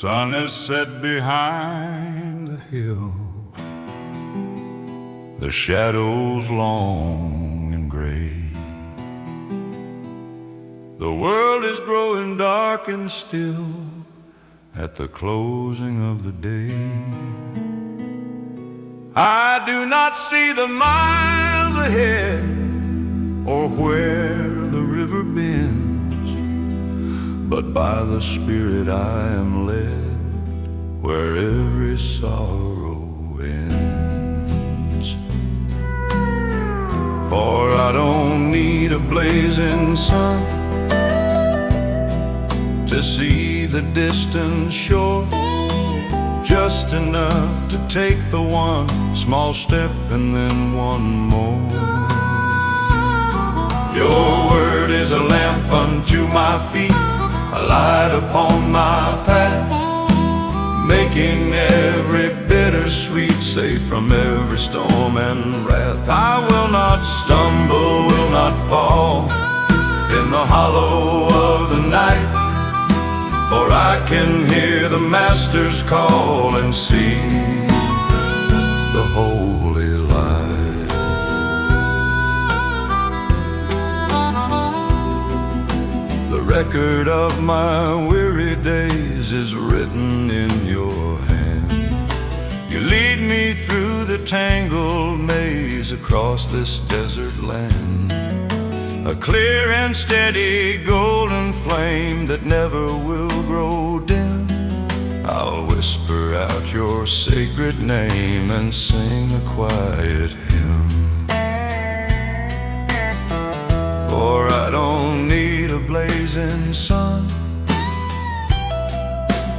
sun is set behind the hill, the shadows long and gray. The world is growing dark and still at the closing of the day. I do not see the miles ahead or where the river bends, but by the Spirit I am led where every sorrow ends. For I don't need a blazing sun to see the distant shore, just enough to take the one small step and then one more. Your word is a lamp unto my feet, a light upon my path, making every bittersweet, safe from every storm and wrath. I will not stumble, will not fall in the hollow of the night, for I can hear the Master's call and see the holy light. The record of my weary days is written in your hand. You lead me through the tangled maze across this desert land, a clear and steady golden flame that never will grow dim. I'll whisper out your sacred name and sing a quiet hymn. For I don't need a blazing sun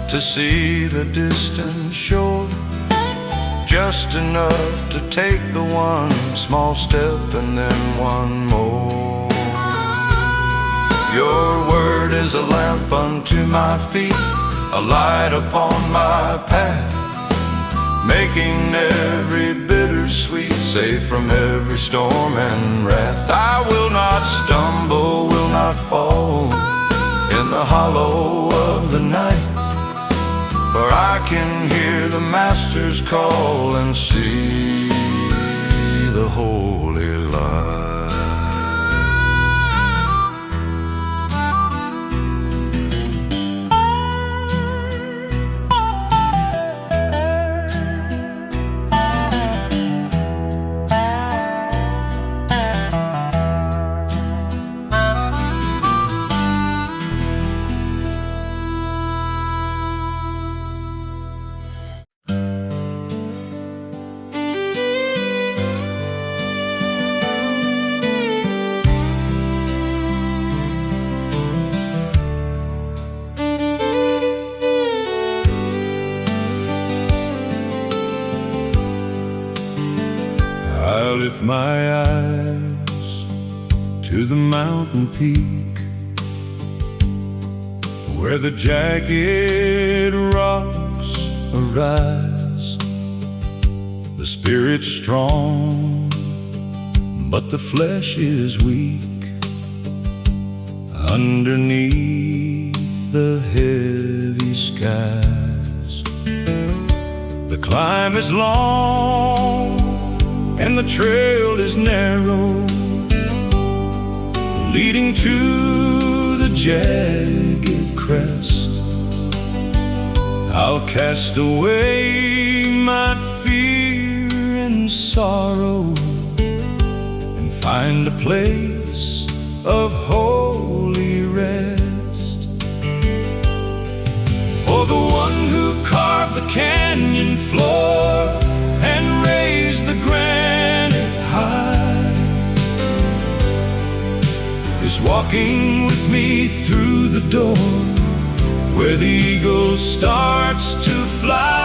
to see the distant shore, just enough to take the one small step and then one more. Your word is a lamp unto my feet, a light upon my path, making every bittersweet, safe from every storm and wrath. I will not stumble, will not fall in the hollow of the night, for I can hear the Master's call and see the holy light. I lift my eyes to the mountain peak, where the jagged rocks arise. The spirit's strong, but the flesh is weak. Underneath the heavy skies, the climb is long and the trail is narrow, leading to the jagged crest. I'll cast away my fear and sorrow and find a place of holy rest. For the one who carved the canyon floor and raised the granite high is walking with me through the door where the eagle starts to fly.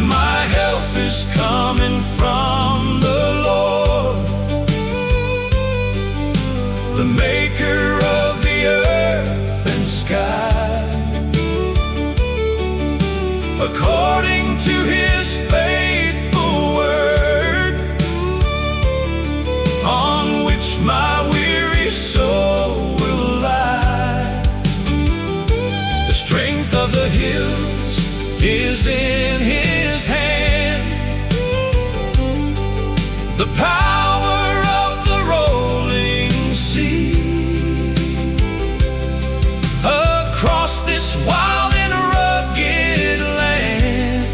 My help is coming from the Lord, the maker of the earth and sky. According to his faithful word, on which my weary soul will lie. is in His hand. The power of the rolling sea. Across this wild and rugged land,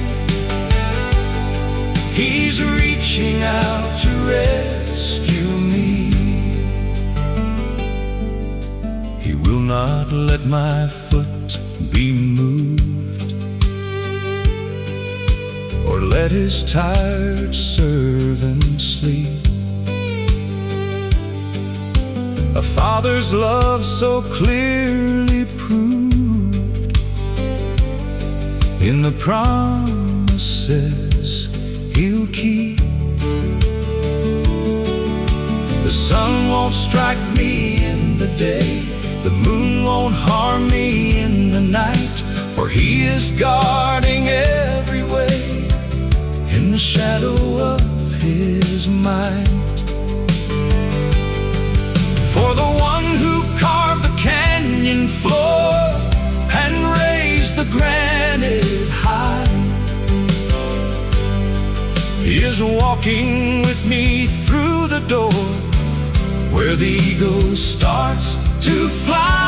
He's reaching out to rescue me. He will not let my foot be moved, or let His tired servant sleep. A father's love so clearly proved in the promises He'll keep. The sun won't strike me in the day, the moon won't harm me in the night, for He is guarding every way in the shadow of His might. For the one who carved the canyon floor and raised the granite high, He is walking with me through the door where the eagle starts to fly.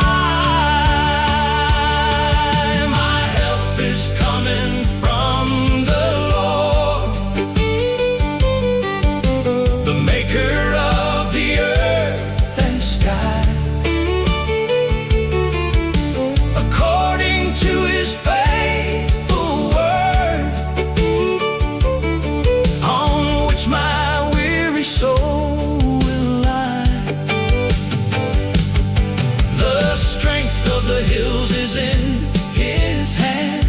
My help is coming from the Lord, the maker of the earth and sky. According to His faithful word, on which my weary soul will lie. The strength of the hills is in His hand.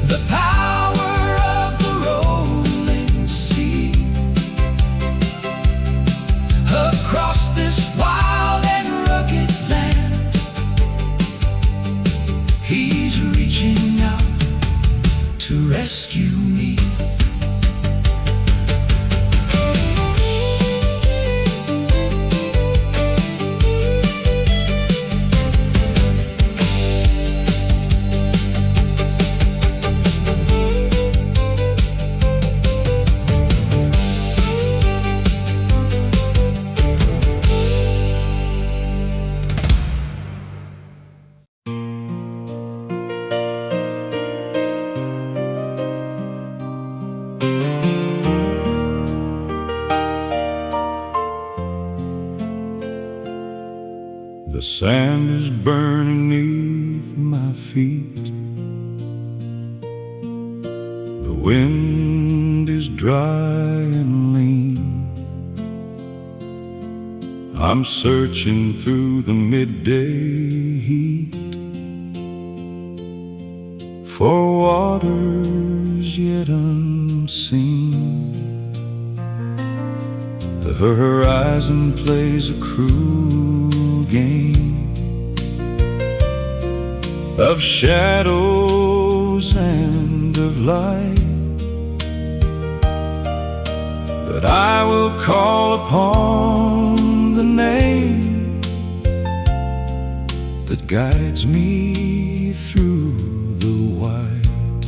The power of the rolling sea. Across this wild and rugged land, He's reaching out to rescue me. The sand is burning beneath my feet. The wind is dry and lean. I'm searching through the midday heat for waters yet unseen. The horizon plays a cruel game of shadows and of light, but I will call upon the name that guides me through the white.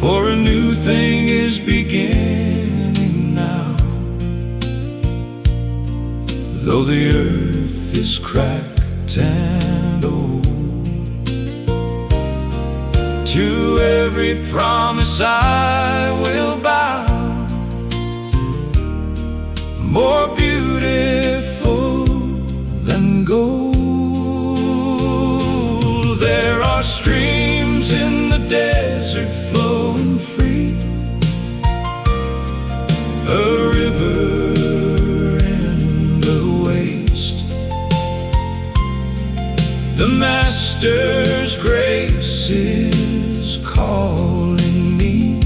For a new thing is beginning now, though the earth is cracked and old. To every promise I will bow, more beautiful than gold. There are streams in the desert flowing free, a river in the waste. The Master's grace is calling me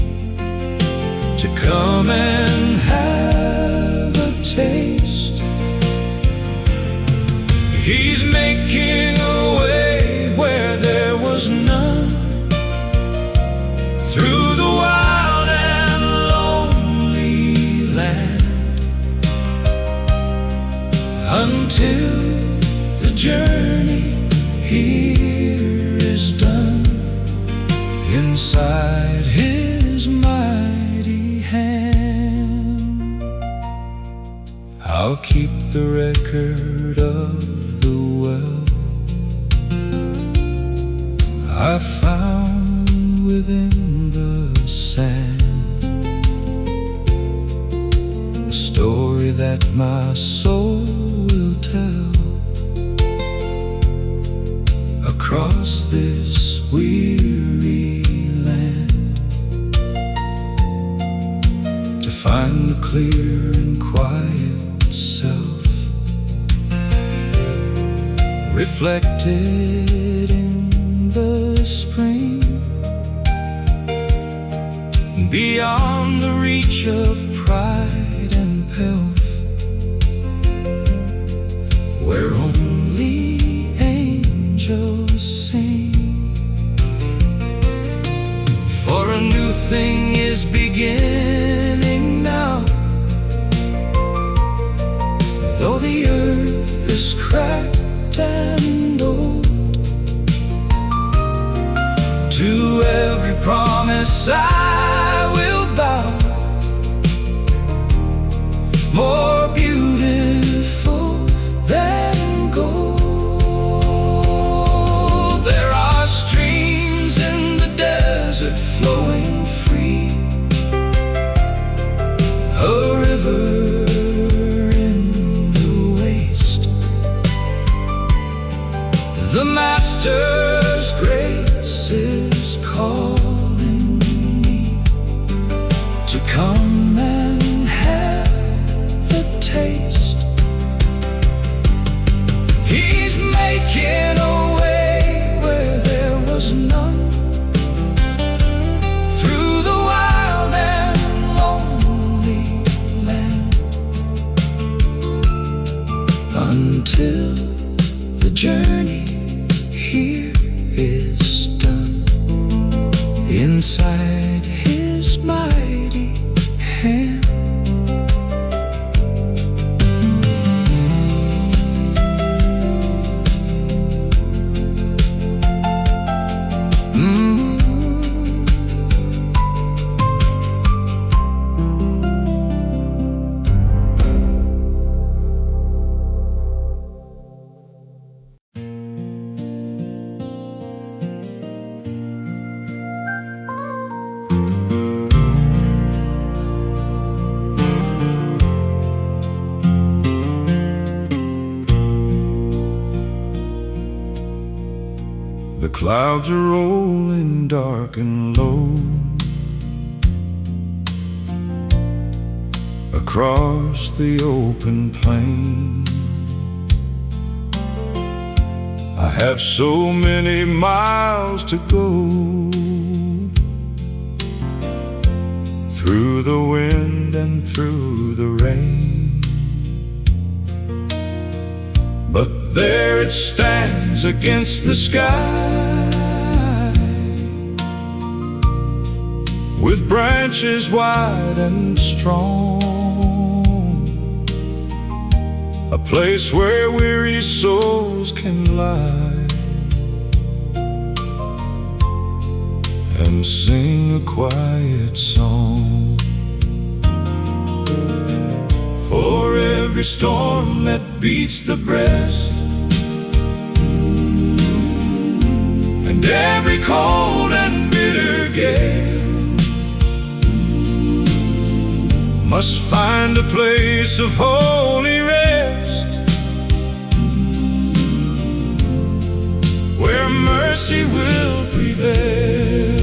to come and have a taste. He's making a way where there was none, through the wild and lonely land, until the journey here I'll keep the record of the well I found within the sand, a story that my soul will tell across this weary land, to find the clear and quiet self reflected in the spring, beyond the reach of pride and pelf, where only angels sing. For a new thing is beginning now, though the earth is cracked and old. To every promise I will bow, more beautiful than gold. There are streams in the desert flowing free, a river in the waste. The Master's grace is calling me to come and have a taste. He's making a way where there was none, through the wild and lonely land, until the journey here is done inside His mighty hand. The clouds are rolling dark and low across the open plain. I have so many miles to go, through the wind and through the rain. But there it stands against the sky, with branches wide and strong, a place where weary souls can lie and sing a quiet song. For every storm that beats the breast, and every cold and bitter gale, must find a place of holy rest, where mercy will prevail,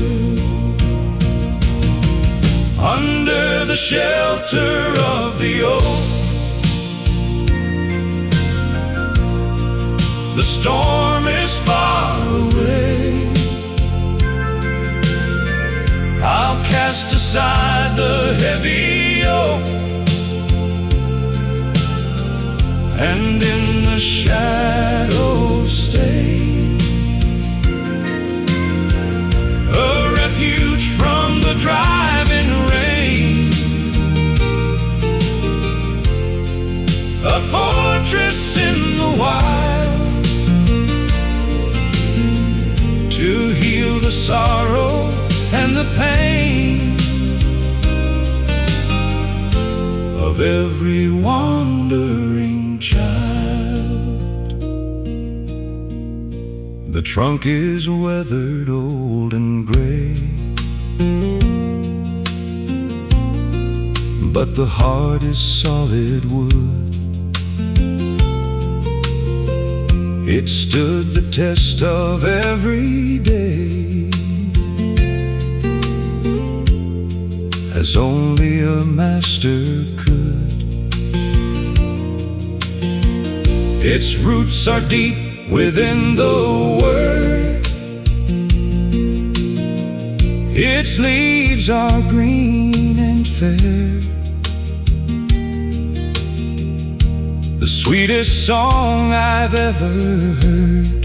under the shelter of the oak. The storm is far away, I'll cast aside the heavy yoke, and in the shadow stay, a refuge from the driving rain, a fortress in the wild, to heal the sorrow and the pain of every wandering child. The trunk is weathered, old and gray, but the heart is solid wood. It stood the test of every day, as only a master could. Its roots are deep within the Word, its leaves are green and fair. The sweetest song I've ever heard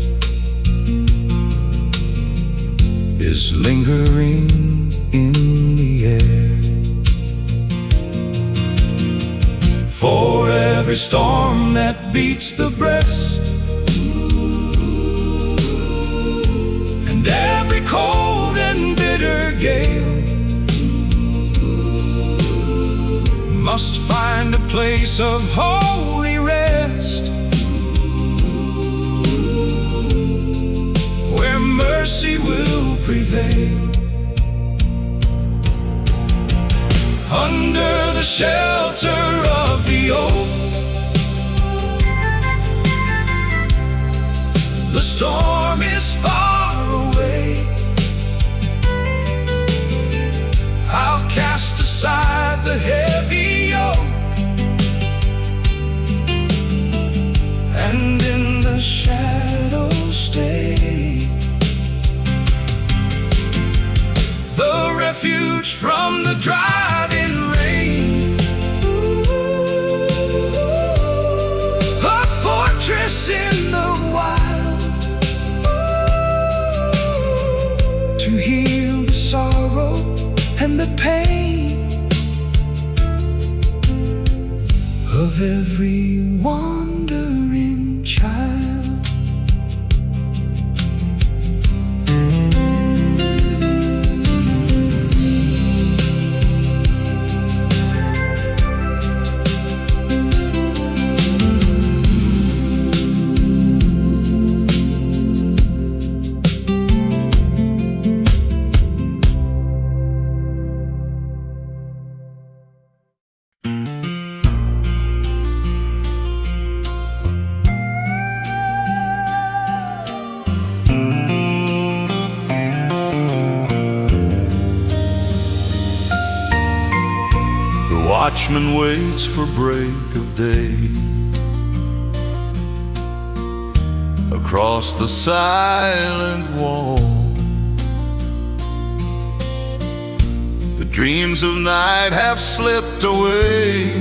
is lingering in the air. For every storm that beats the breast, and every cold and bitter gale, must find a place of holy rest, where mercy will prevail. Under the shelter of the oak, the storm is far away. I'll cast aside the heavy yoke, and in the shadows stay. The refuge from the driving rain, a fortress in the wild, to heal the sorrow and the pain of every wandering child. Watchman waits for break of day across the silent wall. The dreams of night have slipped away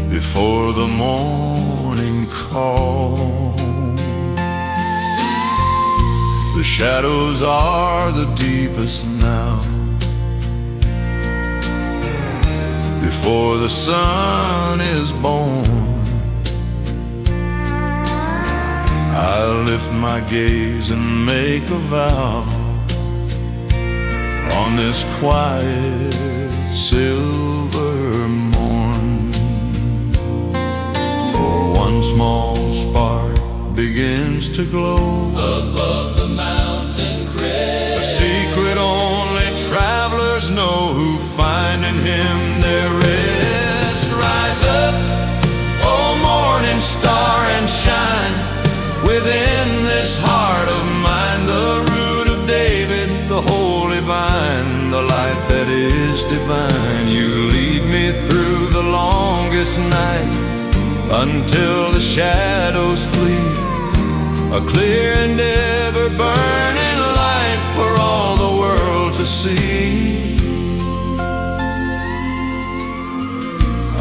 before the morning call. The shadows are the deepest now, before the sun is born. I lift my gaze and make a vow on this quiet silver morn. For one small spark begins to glow above the mountain crest, a secret only travelers know, who find in Him their rest. Rise up, oh morning star, and shine within this heart of mine, the root of David, the holy vine, the light that is divine. You lead me through the longest night until the shadows flee, a clear and ever burning light for all the world to see.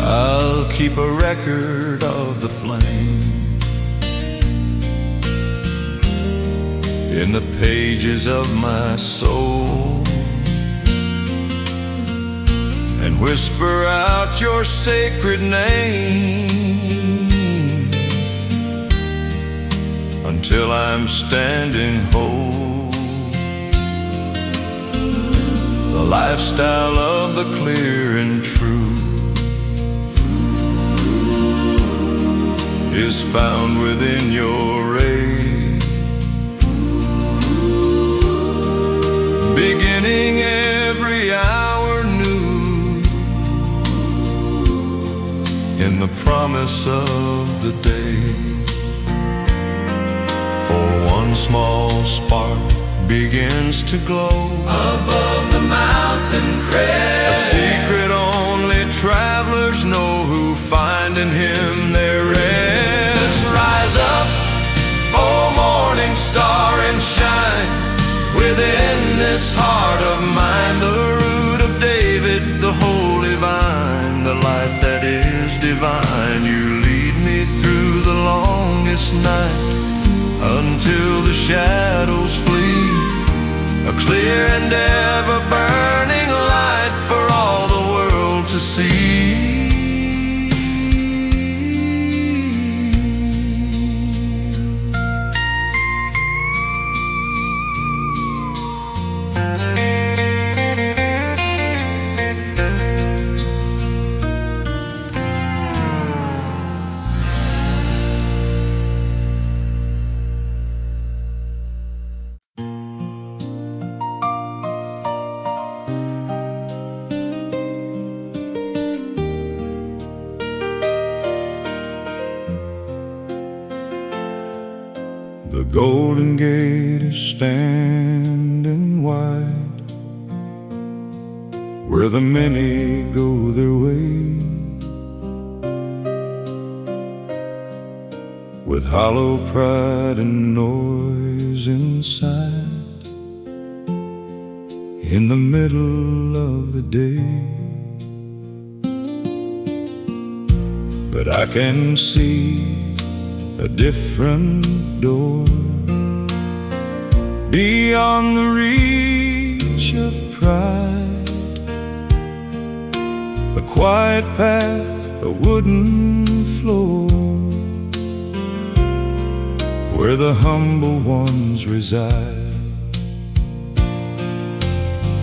I'll keep a record of the flame in the pages of my soul, and whisper out your sacred name until I'm standing whole. The lifestyle of the clear and true is found within your ray, beginning every hour new in the promise of the day. For one small spark begins to glow above the mountain crest, a secret only travelers know, who find in Him their rest. Rise up, O morning star, and shine within this heart of mine, the root of David, the holy vine, the light that is divine. You lead me through the longest night until the shadows flee, a clear and ever burning light for all the world to see. The golden gate is standing wide, where the many go their way, with hollow pride and noise inside, in the middle of the day. But I can see a different door beyond the reach of pride, a quiet path, a wooden floor, where the humble ones reside.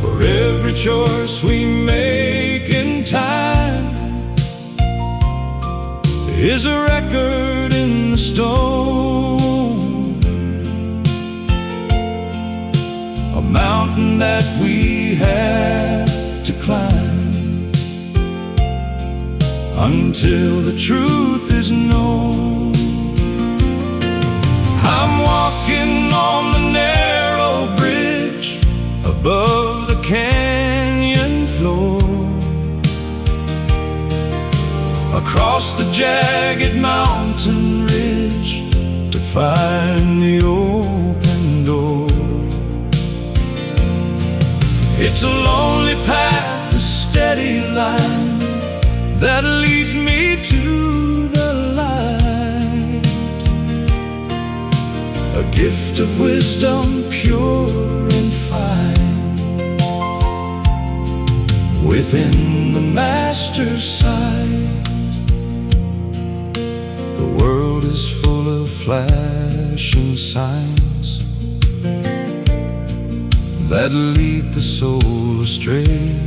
For every choice we make in time is a record in the stone, a mountain that we have to climb until the truth is known. I'm walking on the narrow bridge above the canyon floor, across the jagged mountain ridge to find the open door. It's a lonely path, a steady line that leads me to the light, a gift of wisdom pure and fine, within the Master's sight. The world is full of flashing signs that lead the soul astray,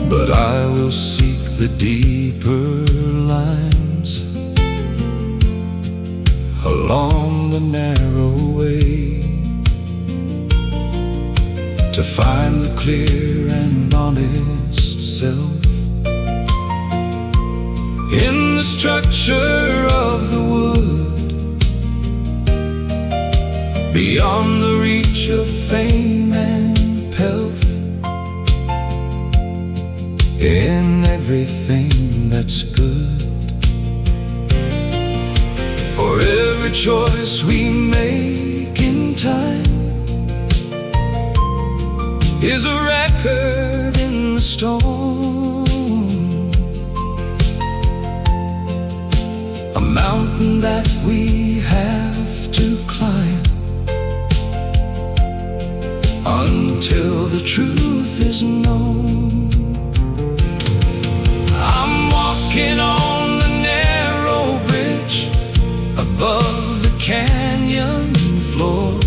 but I will seek the deeper lines along the narrow way, to find the clear and honest self in the structure of the wood, beyond the reach of fame and pelf, in everything that's good. For every choice we make in time is a record in the stone, a mountain that we have to climb until the truth is known. I'm walking on the narrow bridge above the canyon floor,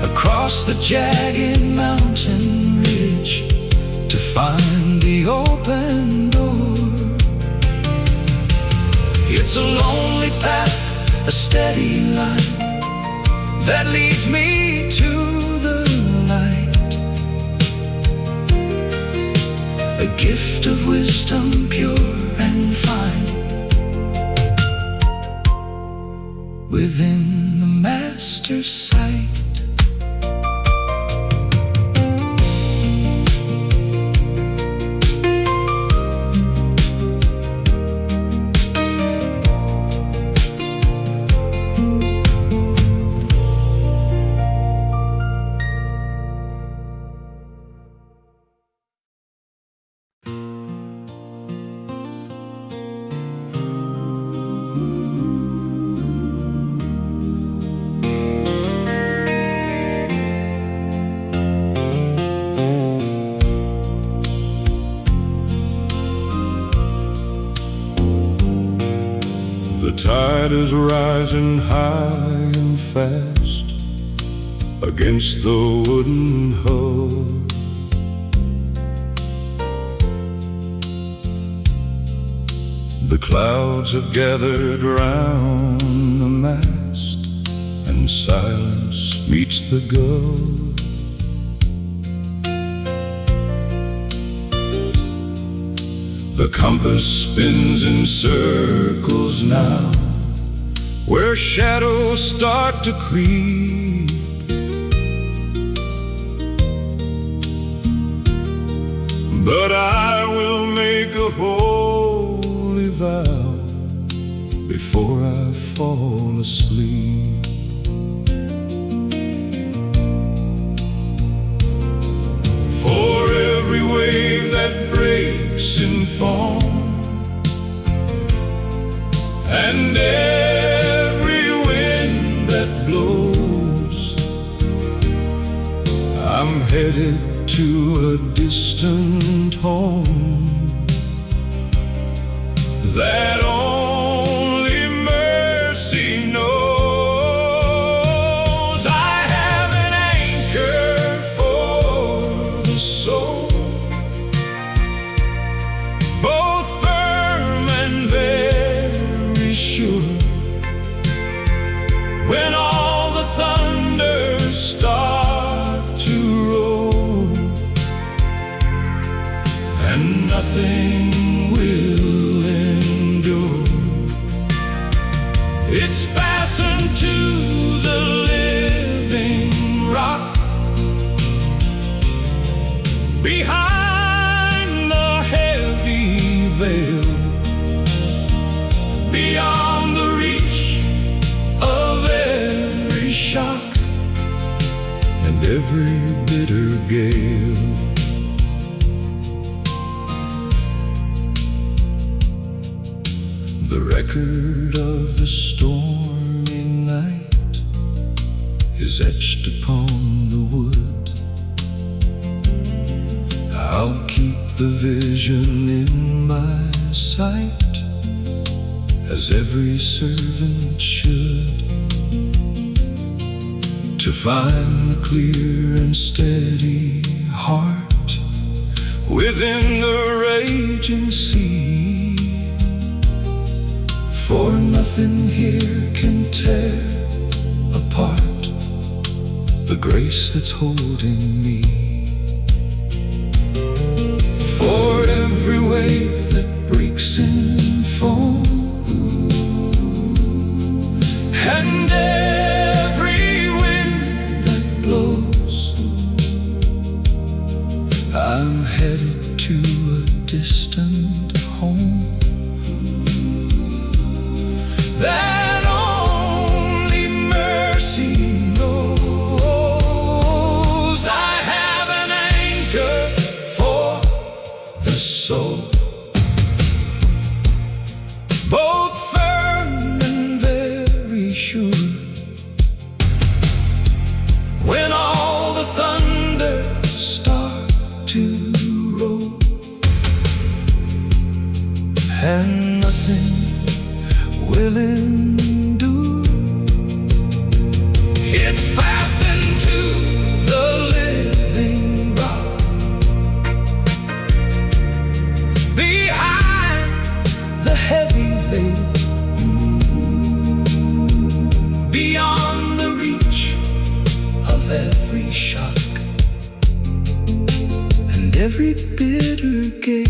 across the jagged mountain ridge to find the open door. It's a lonely path, a steady line that leads me to the light, a gift of wisdom pure and fine within the Master's sight. The tide is rising high and fast against the wooden hull. The clouds have gathered round the mast, and silence meets the gull. The compass spins in circles now, where shadows start to creep. But I will make a holy vow before I fall asleep. For every wave that breaks in foam, and every wind that blows, I'm headed to a distant home that only mercy knows. I have an anchor for the soul, both firm and very sure. When all the thunders start to roll, and nothing will endure, it's fastened to the living rock behind the heavy veil, beyond the reach of every shock and every bitter gale. The record of the stormy night is etched upon the wood. I'll keep the vision in my sight, as every servant should, to find the clear and steady heart within the raging sea. For nothing here can tear apart the grace that's holding me. For every wave that breaks in foam, and every wind that blows, I'm headed to a distant home that only mercy knows. I have an anchor for the soul, every shock and every bitter gale.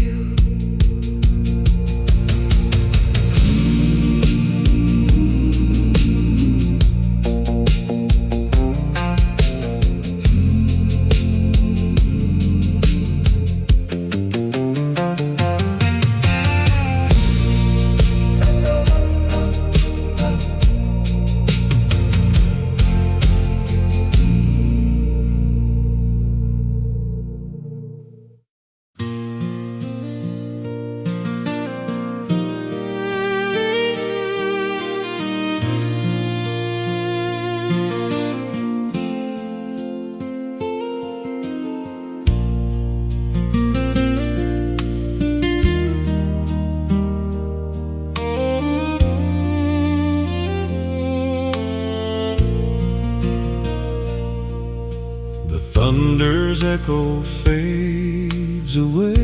Thunder's echo fades away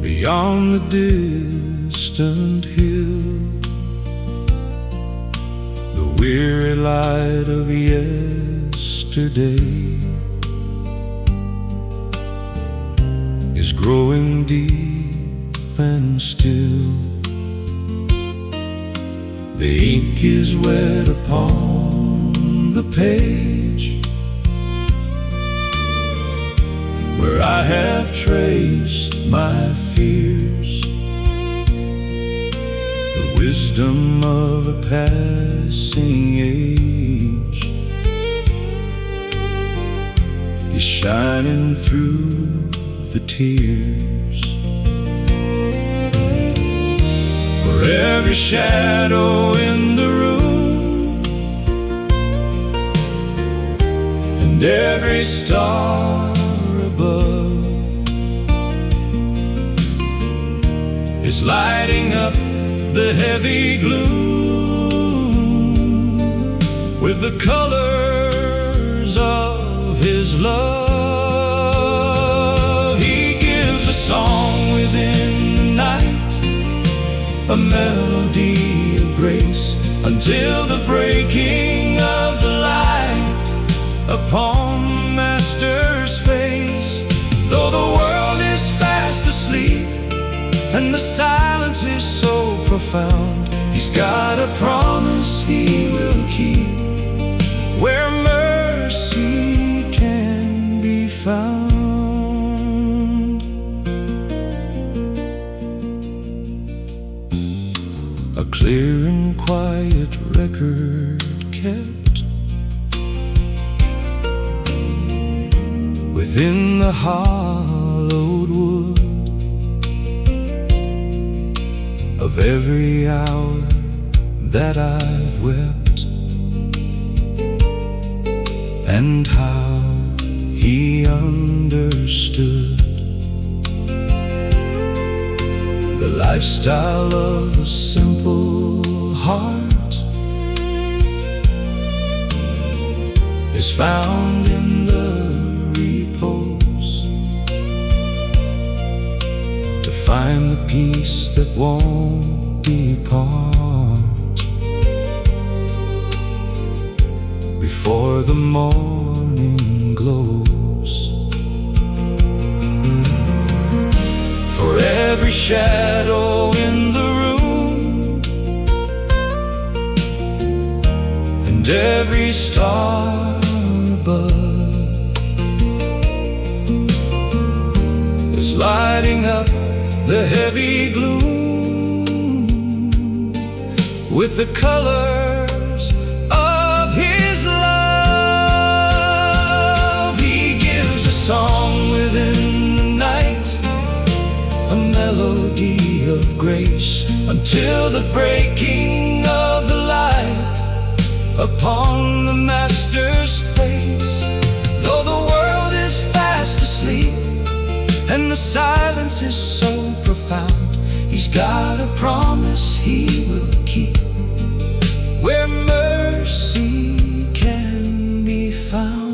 beyond the distant hill. The weary light of yesterday is growing deep and still. The ink is wet upon the page where I have traced my fears. The wisdom of a passing age is shining through the tears. For every shadow in the room and every star above is lighting up the heavy gloom with the colors of His love. He gives a song within the night, a melody of grace, until the breaking of the light upon the Master's face. Though the world is fast asleep and the silence is so profound, He's got a promise He will keep, where mercy can be found. A clear and quiet record kept within the hollowed wood of every hour that I've wept, and how He understood the lifestyle of the simple heart is found in the repose, to find the peace that won't depart before the morning glows. For every shadow in the room and every star above is lighting up the heavy gloom with the colors of His love. He gives a song within the night, a melody of grace, until the breaking of the light upon the Master's face. Though the world is fast asleep and the silence is so profound, He's got a promise He will keep, where mercy can be found.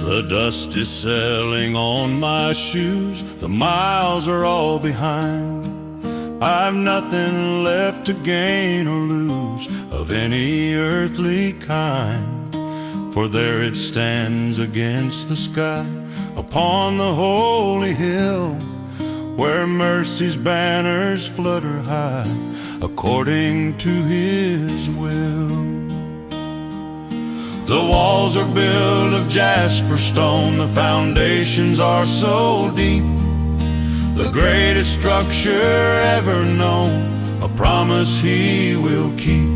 The dust is settling on my shoes, the miles are all behind. I've nothing left to gain or lose of any earthly kind. For there it stands against the sky, upon the holy hill, where mercy's banners flutter high, according to His will. The walls are built of jasper stone, the foundations are so deep, the greatest structure ever known, a promise He will keep.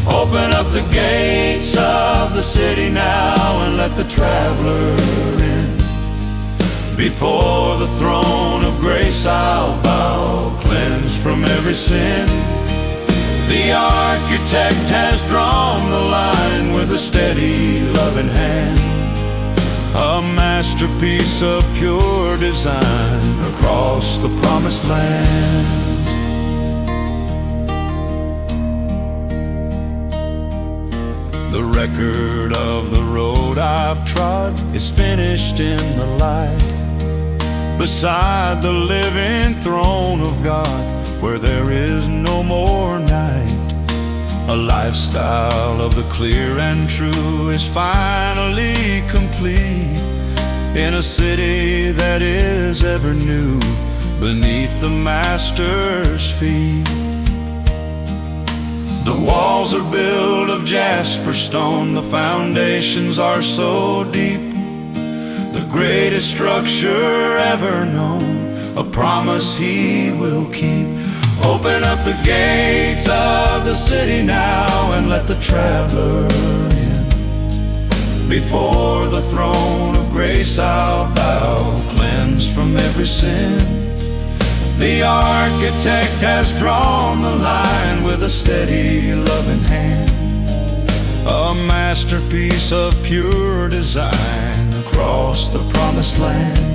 Open up the gates of the city now, and let the traveler in. Before the throne of grace I'll bow, cleansed from every sin. The architect has drawn the line with a steady, loving hand, a masterpiece of pure design across the promised land. The record of the road I've trod is finished in the light, beside the living throne of God, where there is no more night. A lifestyle of the clear and true is finally complete, in a city that is ever new, beneath the Master's feet. The walls are built of jasper stone, the foundations are so deep, the greatest structure ever known, a promise He will keep. Open up the gates of the city now, and let the traveler in. Before the throne of grace I'll bow, cleansed from every sin. The architect has drawn the line with a steady, loving hand, a masterpiece of pure design across the promised land.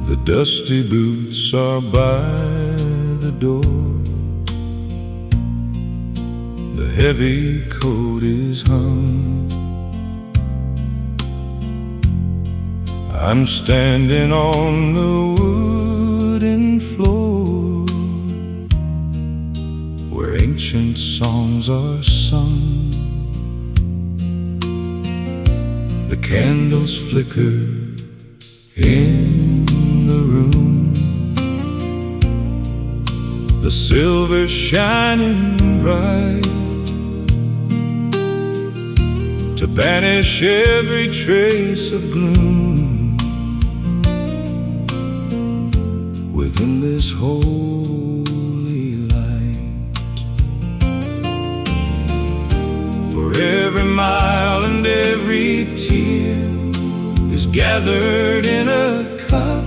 The dusty boots are by the door, the heavy coat is hung. I'm standing on the wooden floor, where ancient songs are sung. The candles flicker in the room, the silver shining bright, to banish every trace of gloom within this holy light. For every mile and every tear is gathered in a cup.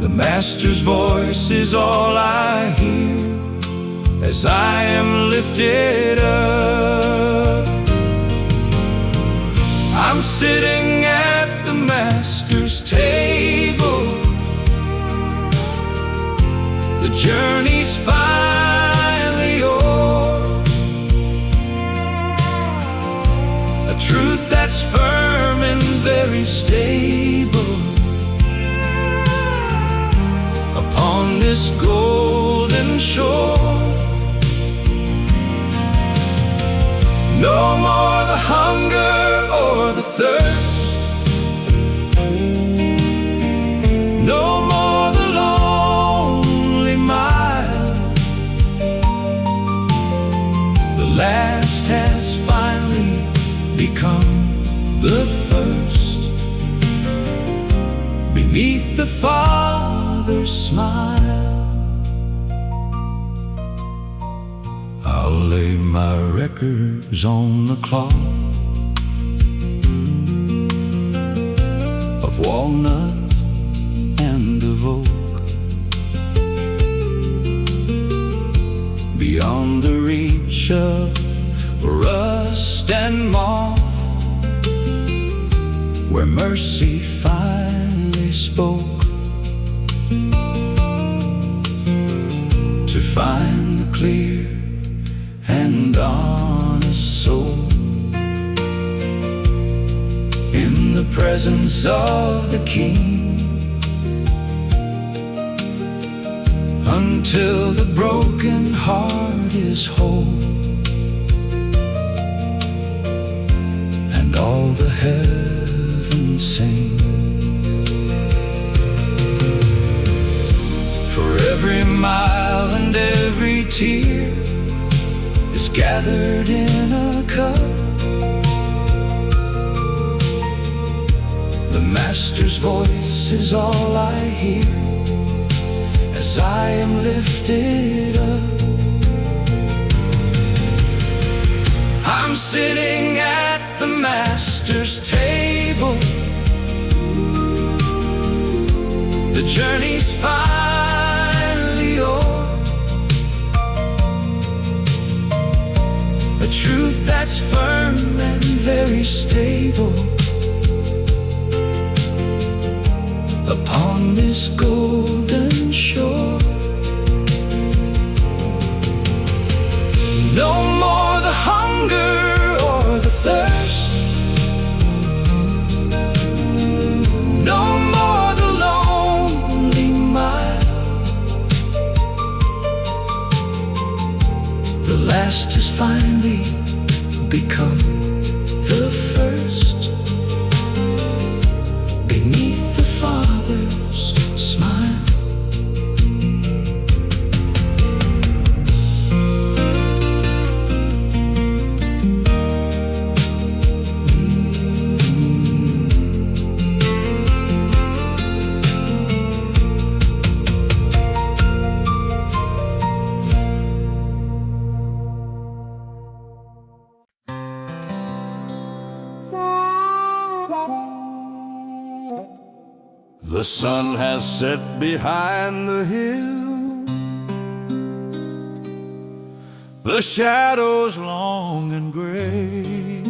The Master's voice is all I hear as I am lifted up. I'm sitting at the Master's table, the journey's finally o'er, a truth that's firm and very stable upon this golden shore. No more the hunger or the thirst, no more the lonely mile. last has finally become the first. Beneath the Father's smile, I'll lay my records on the cloth of walnut and of oak. Beyond the reach of rust and moth, where mercy finally spoke, to find the clear and honest soul in the presence of the King, until the broken heart is whole, and all the heavens sing. For every mile and every tear is gathered in a cup. The Master's voice is all I hear as I am lifted up. I'm sitting at the Master's table. The journey's finally o'er. A truth that's firm and very stable upon this golden shore. No more the hunger or the thirst, no more the lonely mile. The last has finally become the first, beneath the Father's smile. The sun has set behind the hill, the shadows long and gray.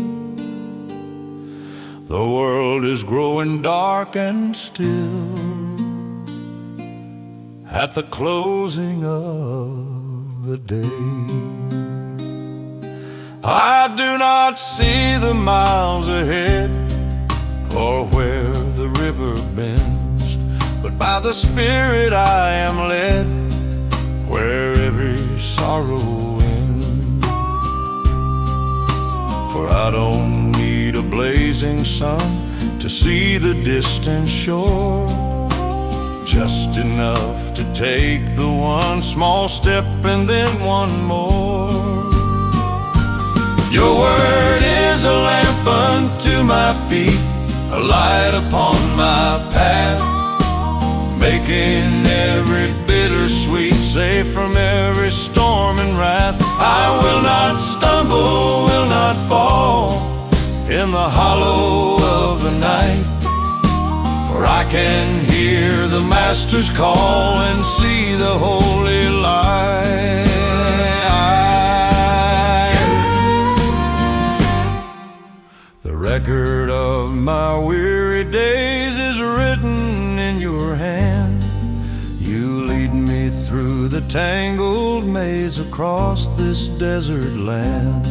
The world is growing dark and still at the closing of the day. I do not see the miles ahead or where the river bends, but by the Spirit I am led where every sorrow ends. For I don't need a blazing sun to see the distant shore, just enough to take the one small step and then one more. Your word is a lamp unto my feet, a light upon my path, making every bittersweet, safe from every storm and wrath. I will not stumble, will not fall in the hollow of the night, for I can hear the Master's call and see the holy light. The record of my weary days is written in your hand. You lead me through the tangled maze across this desert land,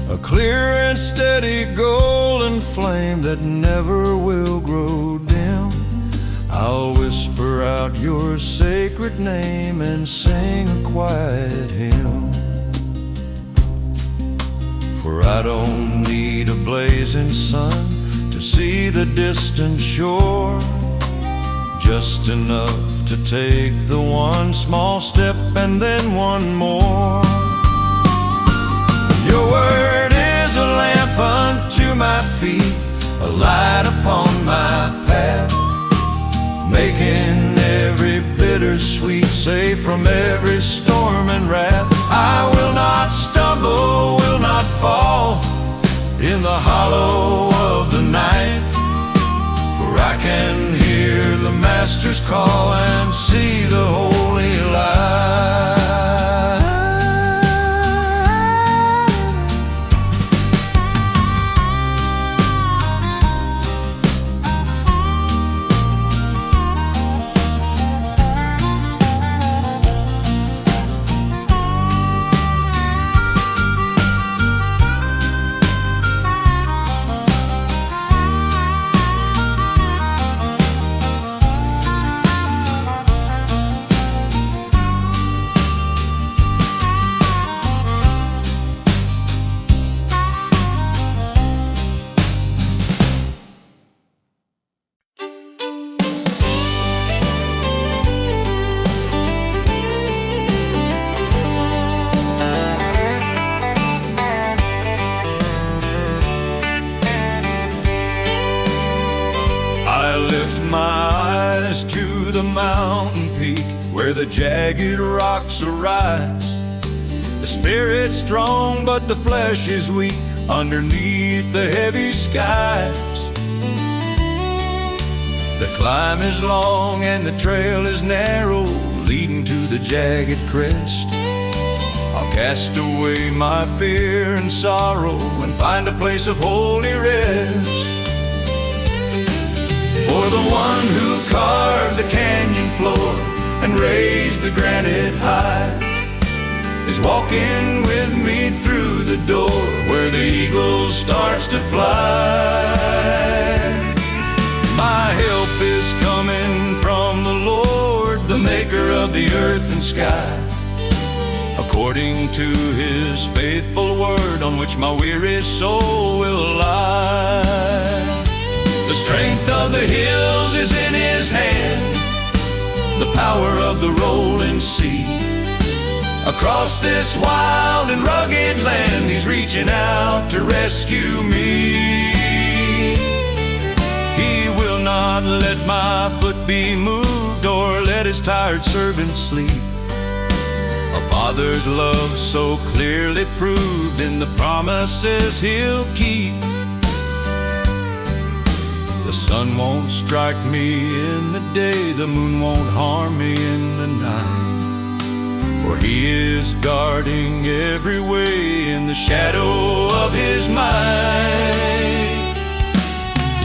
a clear and steady golden flame that never will grow dim. I'll whisper out your sacred name and sing a quiet hymn. For I don't need a blazing sun to see the distant shore, just enough to take the one small step and then one more. making every bittersweet, safe from every storm and wrath. I will not stumble, will not fall in the hollow of the night, for I can hear the Master's call and see the holy light. To the mountain peak where the jagged rocks arise. The spirit's strong but the flesh is weak underneath the heavy skies. The climb is long and the trail is narrow, leading to the jagged crest. I'll cast away my fear and sorrow and find a place of holy rest. For the one who carved the canyon floor and raised the granite high is walking with me through the door where the eagle starts to fly. My help is coming from the Lord, the maker of the earth and sky, according to his faithful word on which my weary soul will lie. The strength of the hills is in his hand, the power of the rolling sea. Across this wild and rugged land, he's reaching out to rescue me. He will not let my foot be moved or let his tired servant sleep. A father's love so clearly proved in the promises he'll keep. The sun won't strike me in the day, the moon won't harm me in the night, for he is guarding every way in the shadow of his might.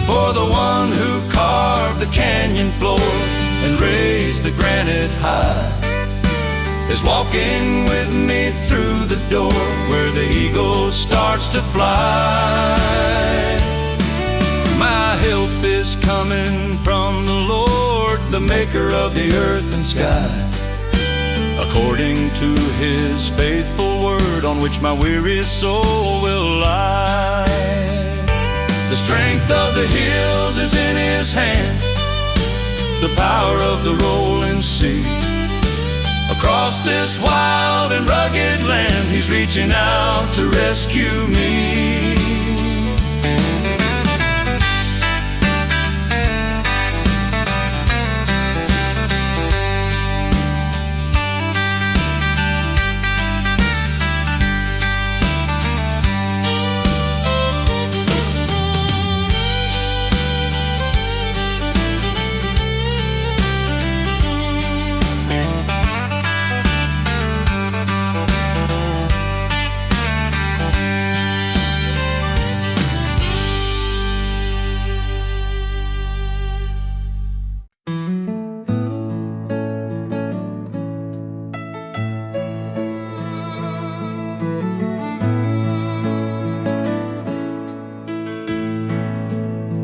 For the one who carved the canyon floor and raised the granite high is walking with me through the door where the eagle starts to fly. My help is coming from the Lord, the maker of the earth and sky, according to his faithful word on which my weary soul will lie. The strength of the hills is in his hand, the power of the rolling sea. Across this wild and rugged land, he's reaching out to rescue me.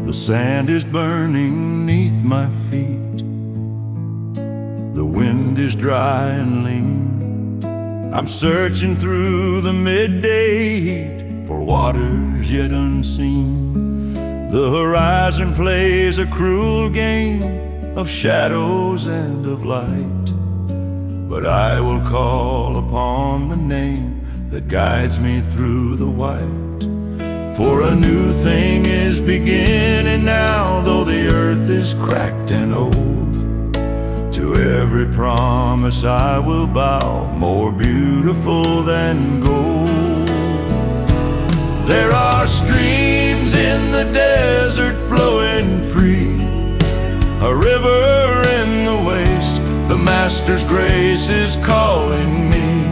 The sand is burning neath my feet, the wind is dry and lean. I'm searching through the midday heat for waters yet unseen. The horizon plays a cruel game of shadows and of light, but I will call upon the name that guides me through the white. For a new thing is beginning now, though the earth is cracked and old. To every promise I will bow, more beautiful than gold. There are streams in the desert flowing free, a river in the waste. The Master's grace is calling me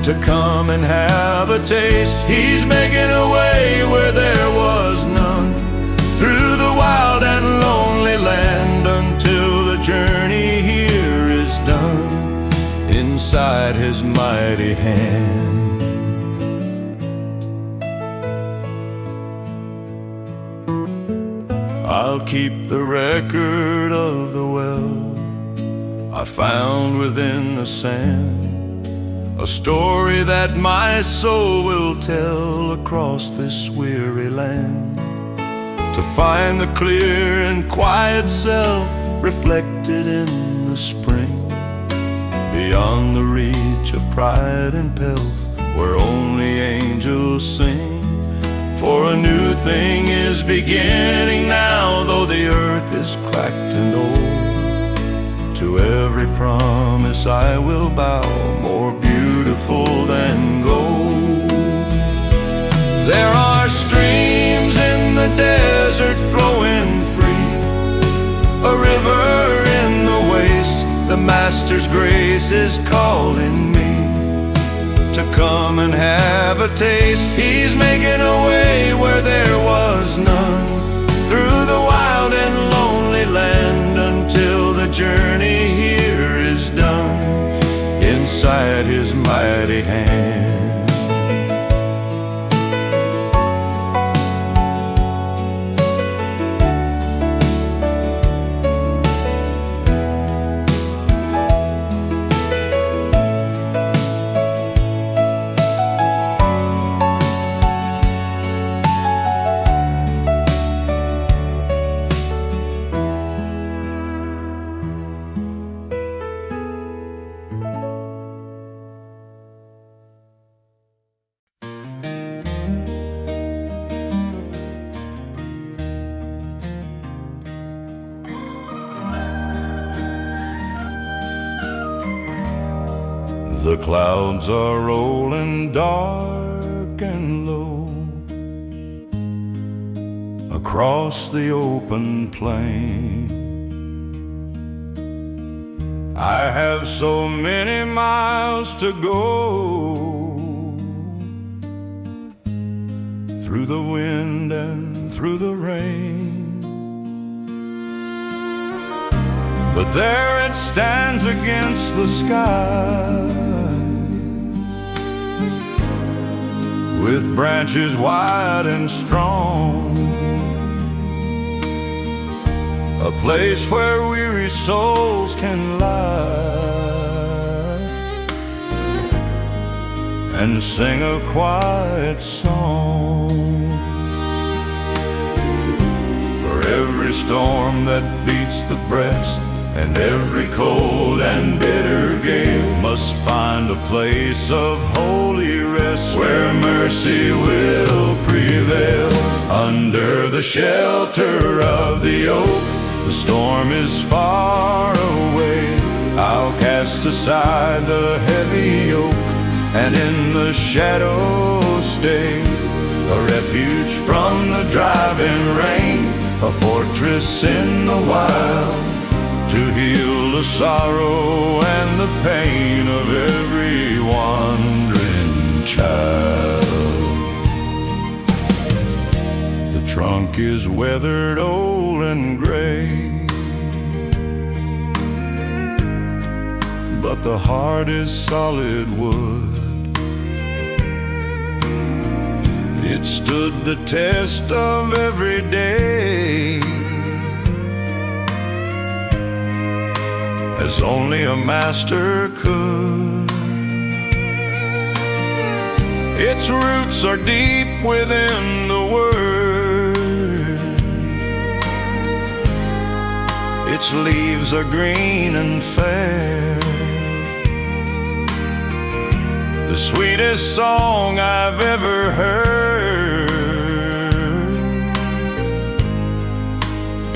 to come and have a taste. He's making a way where there was none, through the wild and lonely land, until the journey here is done inside His mighty hand. I'll keep the record of the well I found within the sand, a story that my soul will tell across this weary land, to find the clear and quiet self reflected in the spring, beyond the reach of pride and pelf, where only angels sing. For a new thing is beginning now, though the earth is cracked and old. To every promise I will bow, more beautiful than gold. There are streams in the desert flowing free, a river in the waste. The Master's grace is calling me to come and have a taste. He's making a way where there was none, through the wild and lonely land, until the journey here is done inside His mighty hand. The clouds are rolling dark and low across the open plain. I have so many miles to go, through the wind and through the rain. But there it stands against the sky, with branches wide and strong, a place where weary souls can lie and sing a quiet song. For every storm that beats the breast, and every cold and bitter gale, must find a place of holy rest, where mercy will prevail. Under the shelter of the oak, the storm is far away. I'll cast aside the heavy yoke, and in the shadow stay, a refuge from the driving rain, a fortress in the wild, to heal the sorrow and the pain of every wandering child. The trunk is weathered, old and gray, but the heart is solid wood. It stood the test of every day, as only a master could. Its roots are deep within the Word, its leaves are green and fair. The sweetest song I've ever heard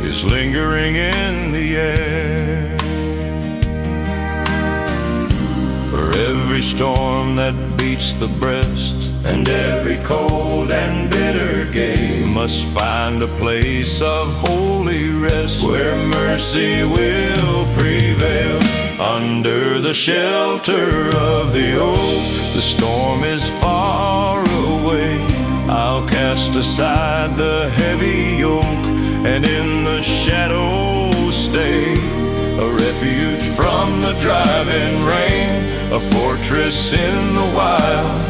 is lingering in the air. every storm that beats the breast, and every cold and bitter gale must find a place of holy rest, where mercy will prevail. Under the shelter of the oak, the storm is far away. I'll cast aside the heavy yoke, and in the shadows stay, a refuge from the driving rain, a fortress in the wild,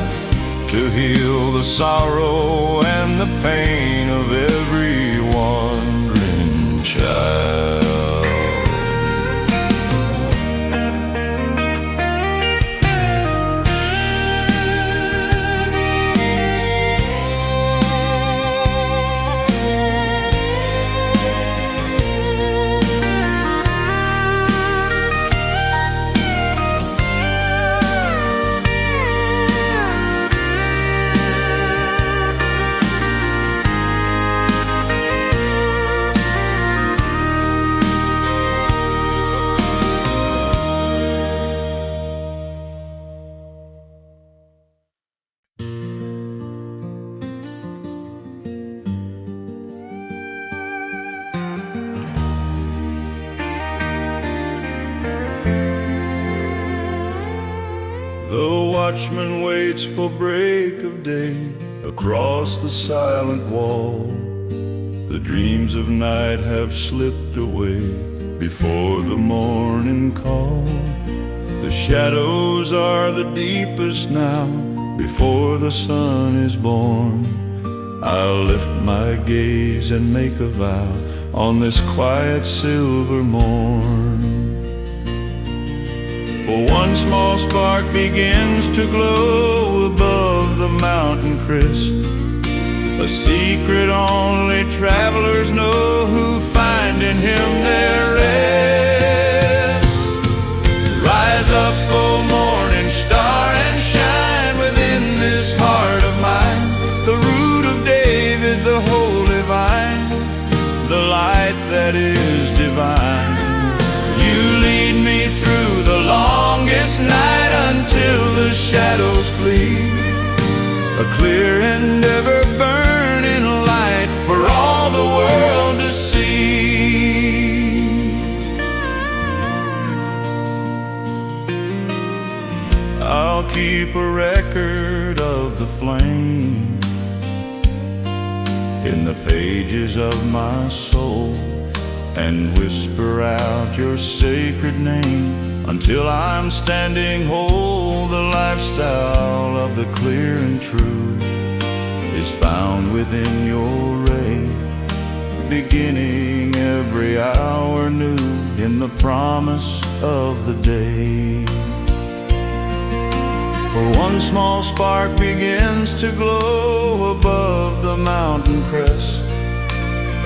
to heal the sorrow and the pain of every wandering child. The watchman waits for break of day across the silent wall. The dreams of night have slipped away before the morning call. The shadows are the deepest now before the sun is born. I'll lift my gaze and make a vow on this quiet silver morn. For one small spark begins to glow above the mountain crest, a secret only travelers know who find in him their rest. Rise up, O morning star, and shine within this heart of mine, the root of David, the holy vine, the light that is divine. You lead me through the longest night until the shadows flee, a clear and ever burning light for all the world to see. I'll keep a record of the flame in the pages of my soul, and whisper out your sacred name until I'm standing whole. The lifestyle of the clear and true is found within your ray, beginning every hour new in the promise of the day. For one small spark begins to glow above the mountain crest,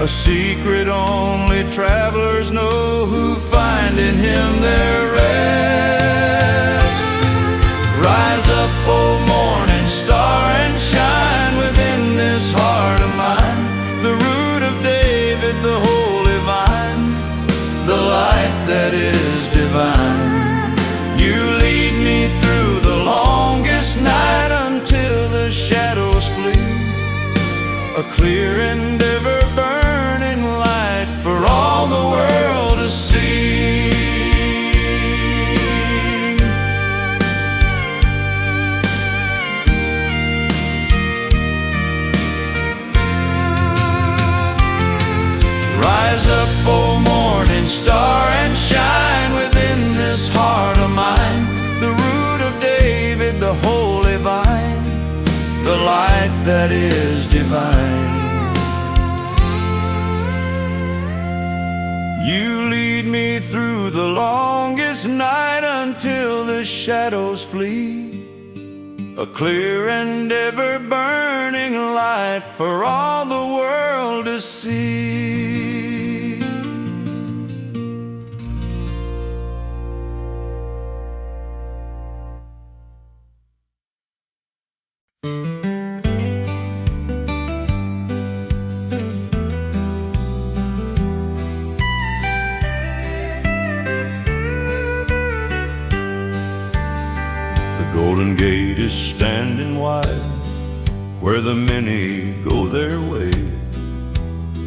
a secret only travelers know who find in him their rest. Rise up, O morning star, and shine within this heart of mine, the root of David, the holy vine, the light that is divine. You lead me through the longest night until the shadows flee, a clear and ever burning light for all the world to see. Rise up, O morning star, and shine within this heart of mine, the root of David, the holy vine, the light that is divine. You lead me through the longest night until the shadows flee, a clear and ever burning light for all the world to see. wide, where the many go their way,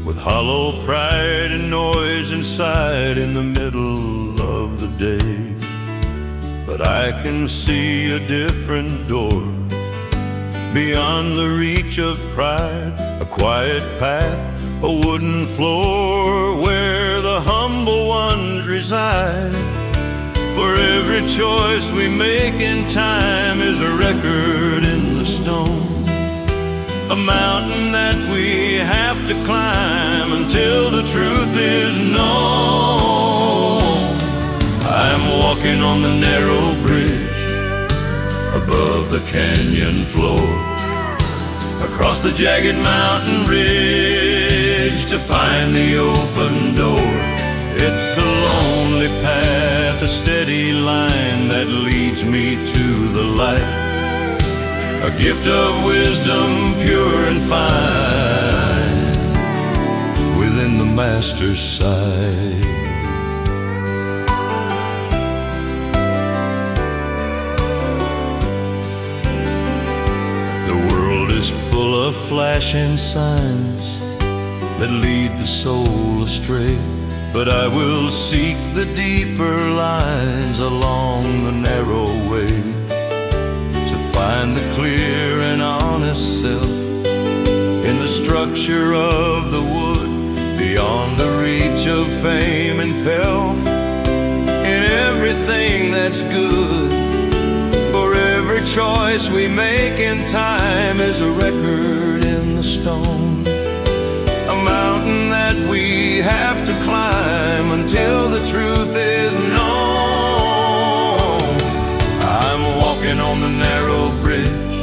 with hollow pride and noise inside in the middle of the day. But I can see a different door, beyond the reach of pride, a quiet path, a wooden floor, where the humble ones reside. For every choice we make in time is a record in the stone, a mountain that we have to climb until the truth is known. I'm walking on the narrow bridge above the canyon floor, across the jagged mountain ridge to find the open door. It's a lonely path, a steady line that leads me to the light, a gift of wisdom pure and fine within the Master's sight. The world is full of flashing signs that lead the soul astray, but I will seek the deeper lines along the narrow way, to find the clear and honest self in the structure of the wood, beyond the reach of fame and pelf, in everything that's good. For every choice we make in time is a record in the stone, a mountain that we have to climb until the truth is known. I'm walking on the narrow bridge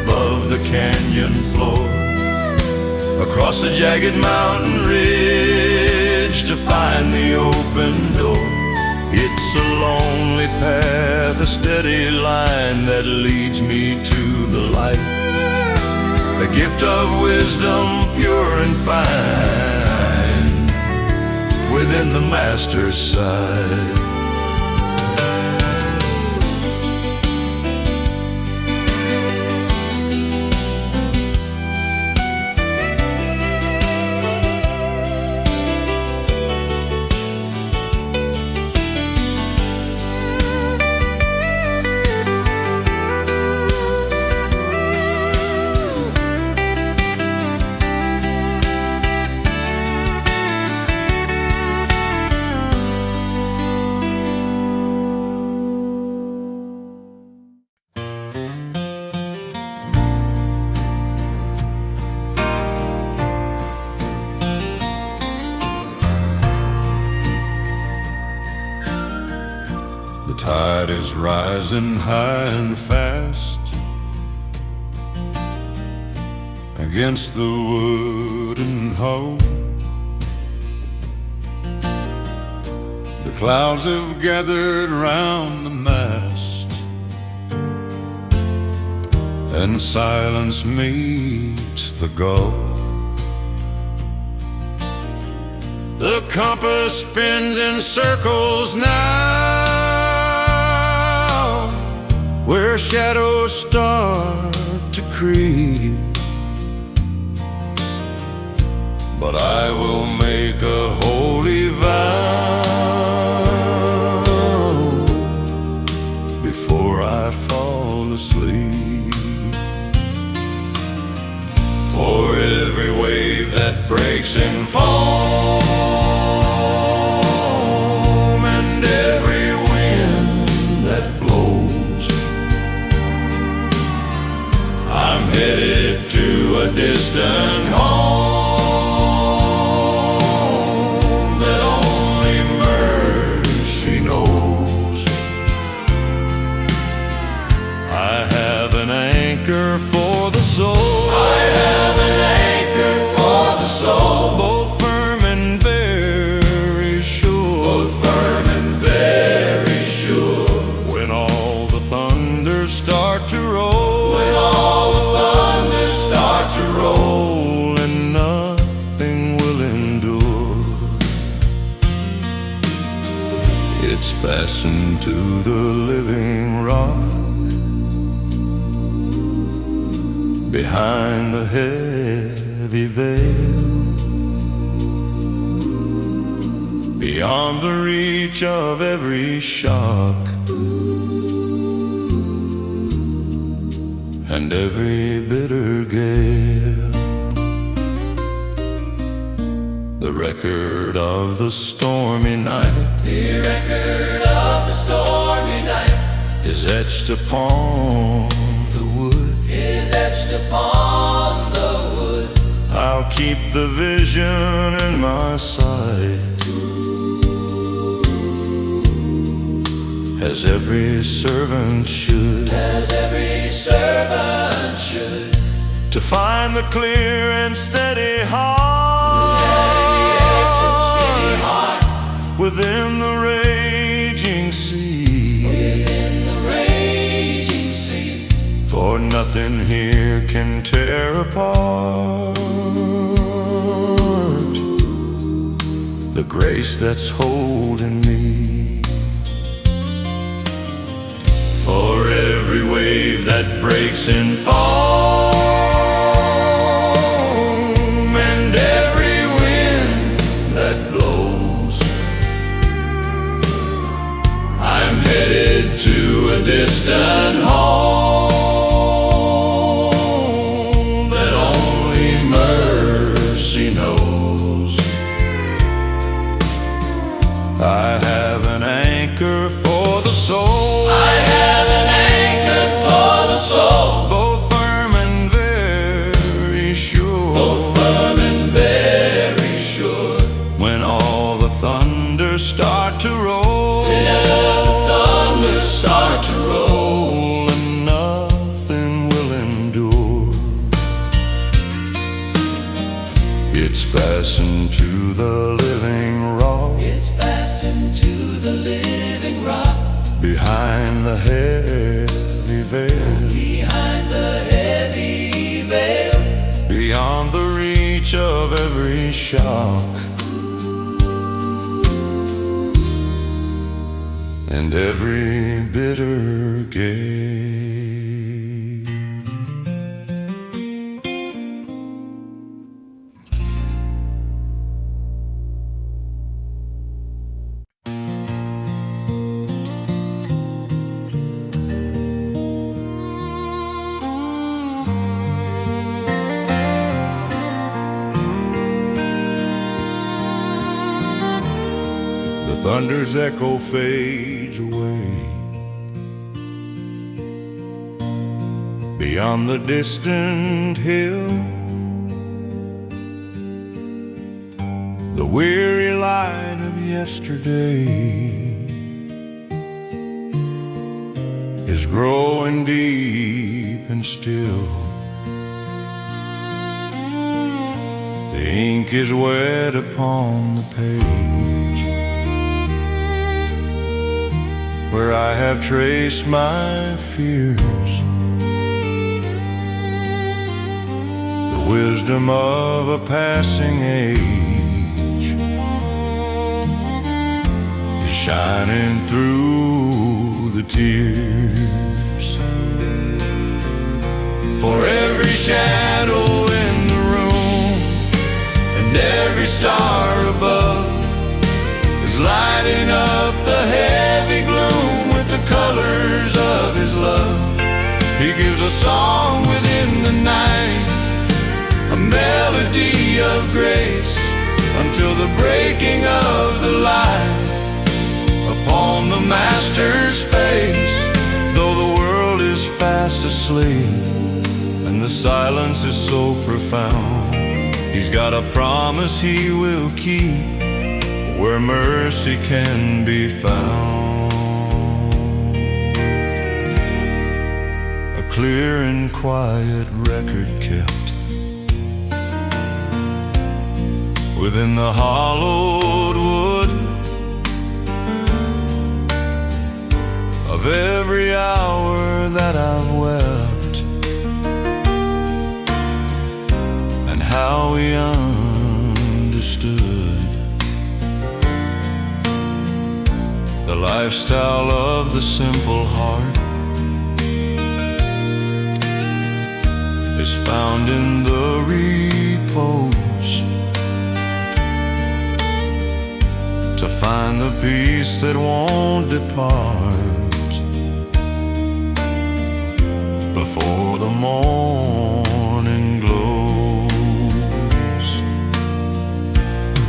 above the canyon floor, across the jagged mountain ridge to find the open door. It's a lonely path, a steady line that leads me to the light, a gift of wisdom pure and fine within the Master's sight. The tide is rising high and fast against the wooden hull. The clouds have gathered round the mast, and silence meets the gull. The compass spins in circles now, where shadows start to creep. But I will make a holy vow before I fall asleep. For every wave that breaks in foam, and every wind that blows, I'm headed to a distant home that only mercy knows. I have an anchor for the soul. I have an anchor for the soul, both firm and very sure. Both firm and very sure. When all the thunders start to roll, when all the thunders start to roll, and behind the heavy veil, beyond the reach of every shock and every bitter gale. The record of the stormy night, The record of the stormy night is etched upon the wood. is etched upon the wood. I'll keep the vision in my sight, as every servant should, As every servant should. to find the clear and steady heart within the raging sea. Within the raging sea. For nothing here can tear apart the grace that's holding me. For every wave that breaks in foam, and every wind that blows, I'm headed to a distant home that only mercy knows. I have an anchor for the soul. I have an anchor for the soul, Both firm and very sure. both firm and very sure. When all the thunders start to roll, When the thunders start to roll, and nothing will endure, it's fastened to the living rock it's fastened to the living rock. behind the heavy veil, Behind the heavy veil. beyond the reach of every shock and every bitter gale. The thunder's echo fades away beyond the distant hill. The weary light of yesterday is growing deep and still. The ink is wet upon the page where I have traced my fears. The wisdom of a passing age is shining through the tears. For every shadow in the room and every star above is lighting up the heavy gloom with the colors of His love. He gives a song within the night, a melody of grace, until the breaking of the light upon the Master's face. Though the world is fast asleep and the silence is so profound, He's got a promise He will keep where mercy can be found. A clear and quiet record kept within the hollowed wood of every hour that I've wept, and how He understood the lifestyle of the simple heart is found in the repose, to find the peace that won't depart before the morning glows.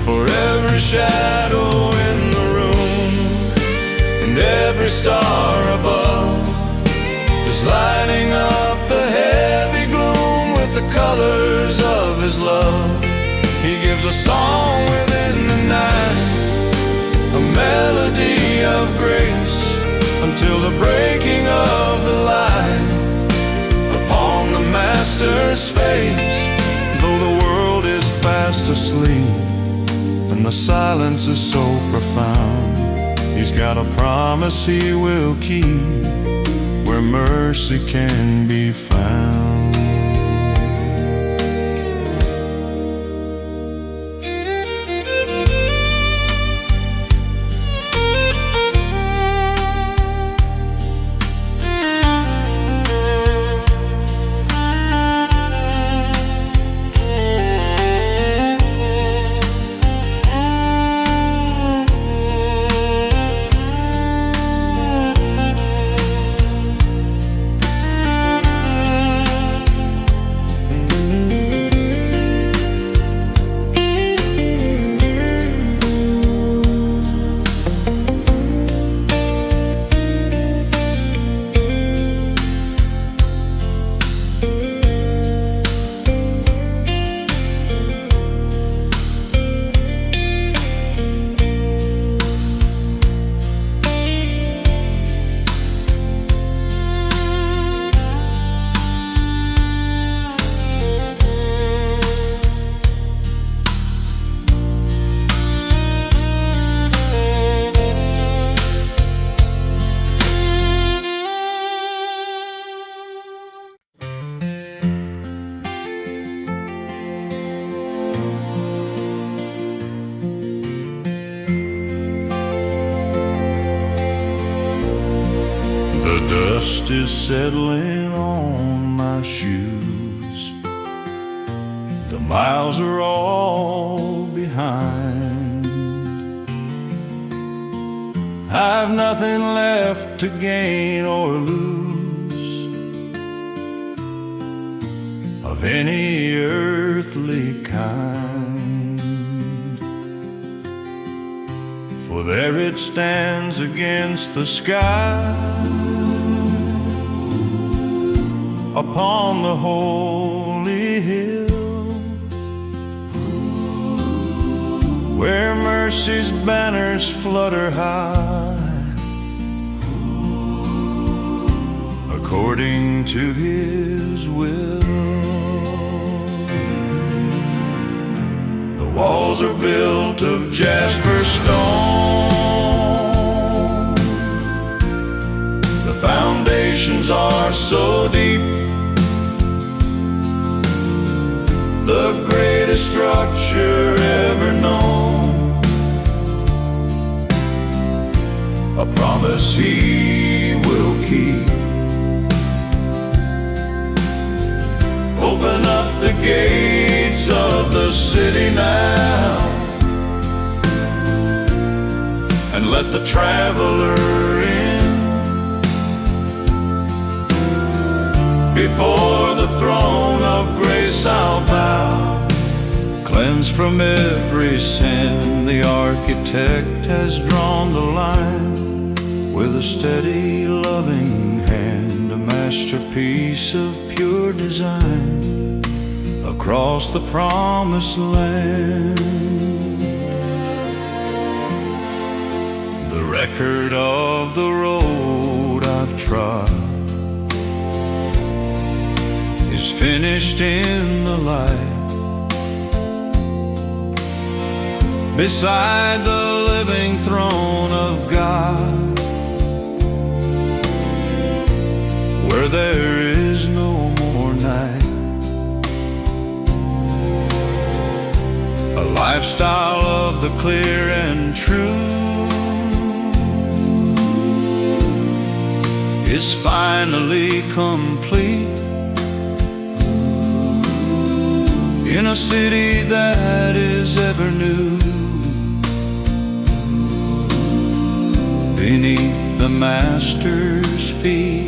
For every shadow in the room and every star above is lighting up the heavy gloom with the colors of His love. He gives a song within the night, a melody of grace, until the breaking of the light upon the Master's face. Though the world is fast asleep and the silence is so profound, He's got a promise He will keep, where mercy can be found. The dust is settling on my shoes, the miles are all behind. I've nothing left to gain or lose of any earthly kind, for there it stands against the sky, upon the holy hill, where mercy's banners flutter high, according to His will. The walls are built of jasper stone, the foundations are so deep, the greatest structure ever known, a promise He will keep. Open up the gates of the city now, and let the traveler in. Before the throne of grace I'll bow, cleansed from every sin. The architect has drawn the line with a steady, loving hand, a masterpiece of pure design across the promised land. The record of the road I've trod is finished in the light, beside the living throne of God, where there is no more night. A lifestyle of the clear and true is finally complete. a city that is ever new, beneath the Master's feet.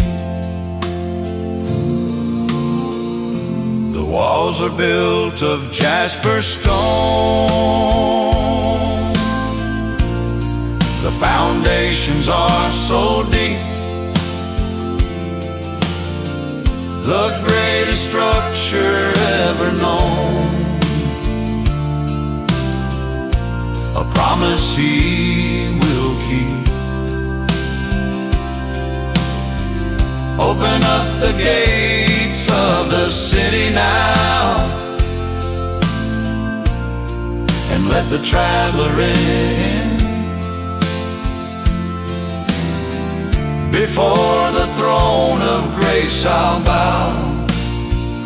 The walls are built of jasper stone, the foundations are so deep, the greatest structure ever known, a promise He will keep. Open up the gates of the city now, and let the traveler in. Before the throne of grace I'll bow,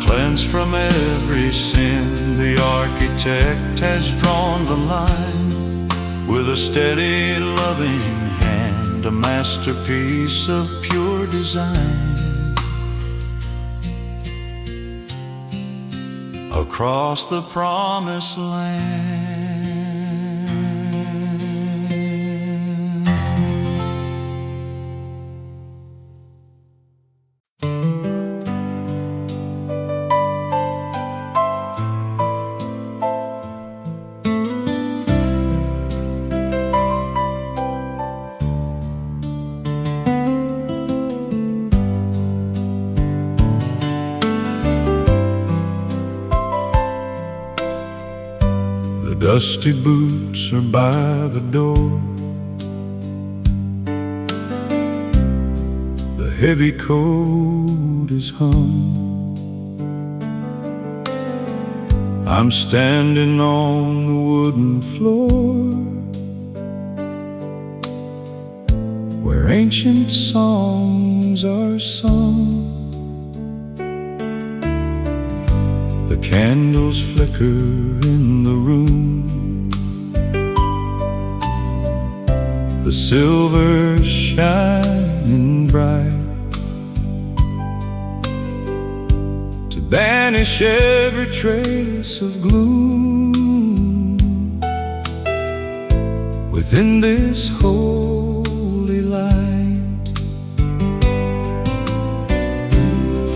cleansed from every sin. The architect has drawn the line with a steady, loving hand, a masterpiece of pure design. Across the promised land. Dusty boots are by the door, the heavy coat is hung. I'm standing on the wooden floor where ancient songs are sung. The candles flicker in the room, the silver's shining bright to banish every trace of gloom within this holy light.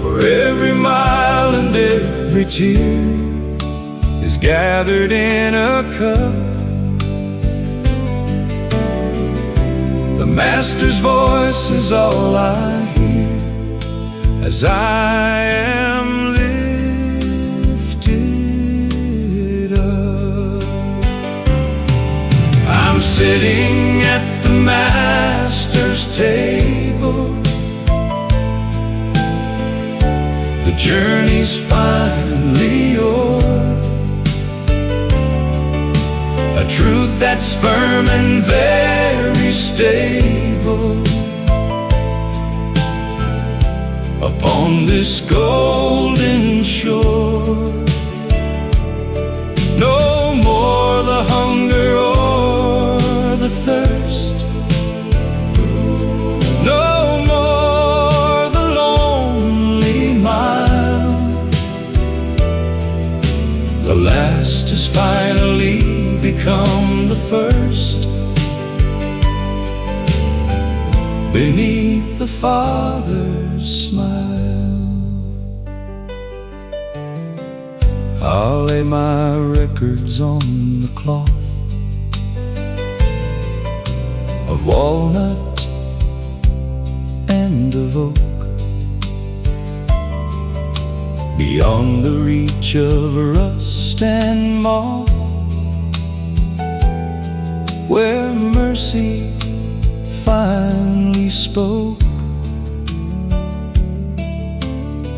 For every mile and every tear is gathered in a cup. The Master's voice is all I hear as I am lifted up. I'm sitting at the Master's table. The journey's finally o'er, a truth that's firm and very stable upon this golden shore. No more the hunger or the thirst, no more the lonely mile. The last has finally become the first beneath the Father's smile. I'll lay my records on the cloth of walnut and of oak, beyond the reach of rust and moth, where mercy finally spoke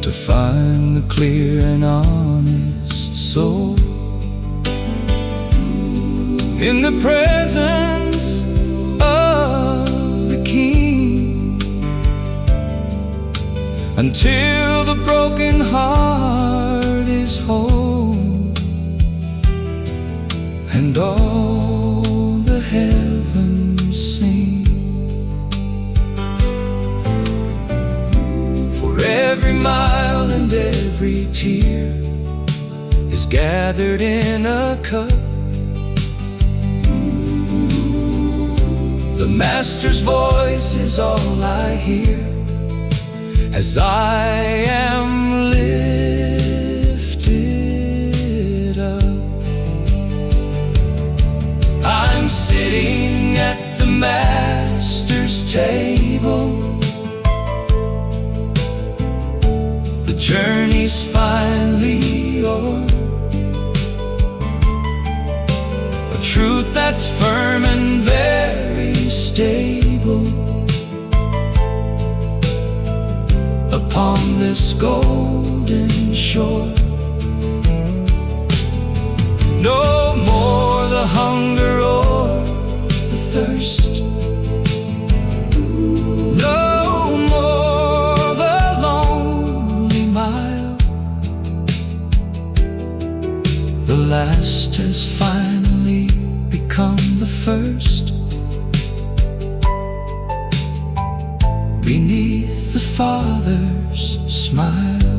to find the clear and honest soul in the presence of the King, until the broken heart is whole and all the heavens sing. For every mile and every tear is is gathered in a cup. The Master's voice is all I hear as I am lifted up. I'm sitting at the Master's table. The journey's finally o'er. A truth that's firm and very stable upon this golden shore. No more the hunger or the thirst. No more the lonely mile. The last has finally become the first. Beneath the Father's smile.